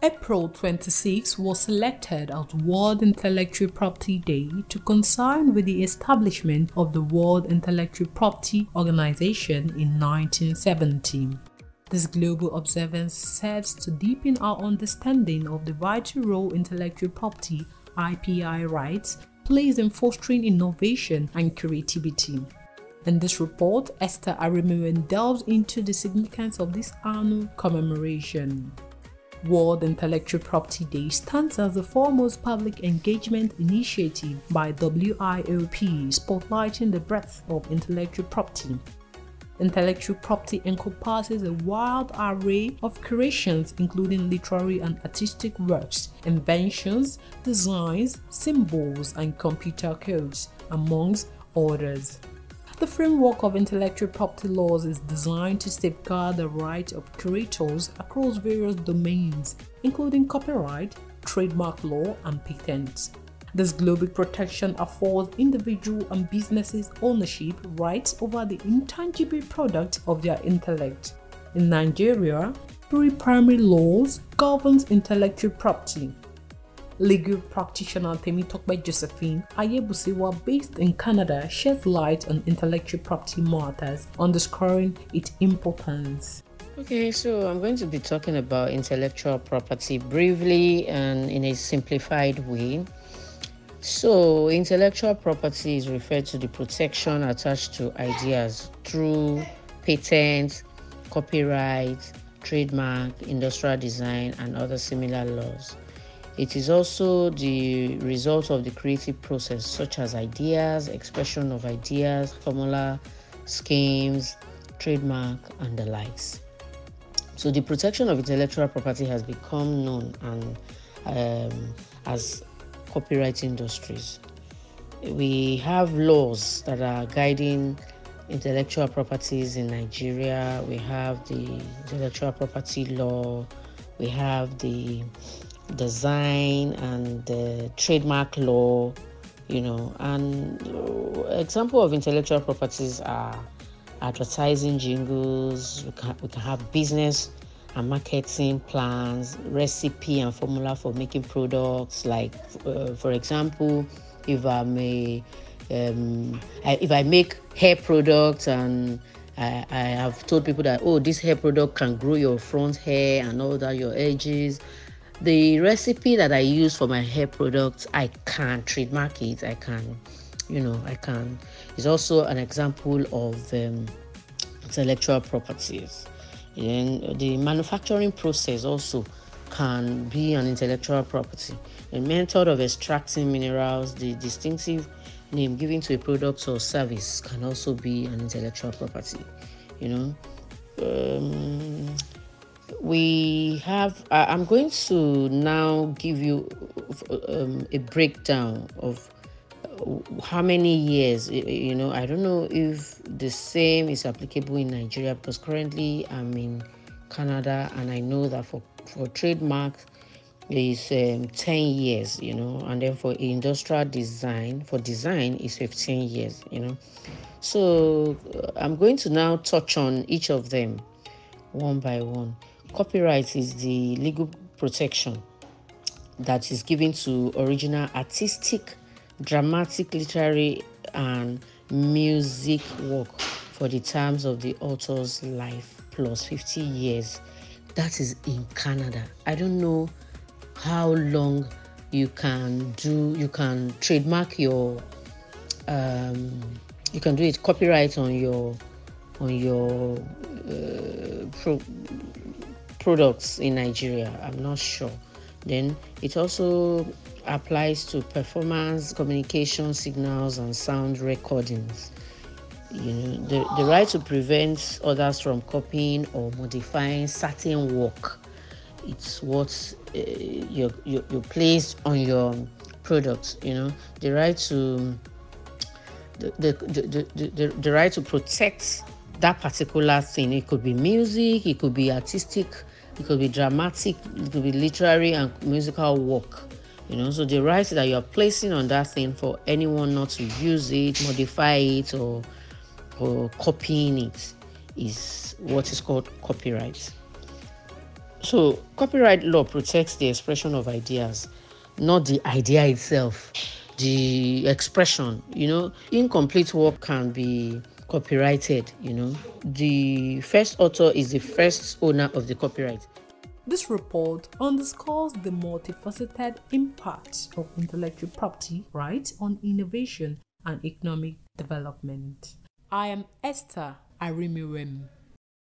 April 26 was selected as World Intellectual Property Day to coincide with the establishment of the World Intellectual Property Organization in 1970. This global observance serves to deepen our understanding of the vital role intellectual property (IPI) rights plays in fostering innovation and creativity. In this report, Esther Arimiwen delves into the significance of this annual commemoration. World Intellectual Property Day stands as the foremost public engagement initiative by WIOP spotlighting the breadth of intellectual property. Intellectual property encompasses a wide array of creations including literary and artistic works, inventions, designs, symbols, and computer codes, amongst others. The framework of intellectual property laws is designed to safeguard the rights of creators across various domains, including copyright, trademark law, and patents. This global protection affords individual and businesses ownership rights over the intangible product of their intellect. In Nigeria, 3 primary laws govern intellectual property. Legal practitioner Temitope Josephine Ayebusewa, based in Canada, sheds light on intellectual property matters, underscoring its importance. Okay, so I'm going to be talking about intellectual property briefly and in a simplified way. So, intellectual property is referred to the protection attached to ideas through patents, copyright, trademark, industrial design, and other similar laws. It is also the result of the creative process, such as ideas, expression of ideas, formula, schemes, trademark, and the likes. So the protection of intellectual property has become known as copyright industries. We have laws that are guiding intellectual properties in Nigeria. We have the intellectual property law, we have the design and the trademark law, and example of intellectual properties are advertising jingles. We can have business and marketing plans, recipe and formula for making products. Like, for example, if I make hair products and I have told people that, this hair product can grow your front hair and all that, your edges. The recipe that I use for my hair products, I can trademark it. I can. It's also an example of intellectual properties. And the manufacturing process also can be an intellectual property. The method of extracting minerals, the distinctive name given to a product or service can also be an intellectual property. I'm going to now give you a breakdown of how many years. I don't know if the same is applicable in Nigeria, because currently I'm in Canada and I know that for trademark is 10 years, and then for industrial design, is 15 years, So I'm going to now touch on each of them one by one. Copyright is the legal protection that is given to original artistic, dramatic, literary, and music work for the terms of the author's life plus 50 years. That is in Canada. I don't know how long you can trademark your you can do it copyright on your products in Nigeria. I'm not sure. Then it also applies to performance, communication, signals, and sound recordings. The right to prevent others from copying or modifying certain work. It's what you place on your products. The right to the right to protect that particular thing. It could be music, it could be artistic, it could be dramatic, it could be literary and musical work. So the right that you're placing on that thing for anyone not to use it, modify it, or copying it is what is called copyright. So copyright law protects the expression of ideas, not the idea itself, the expression. Incomplete work can be copyrighted. The first author is the first owner of the copyright. This report underscores the multifaceted impact of intellectual property rights on innovation and economic development. I am Esther Arimiwem.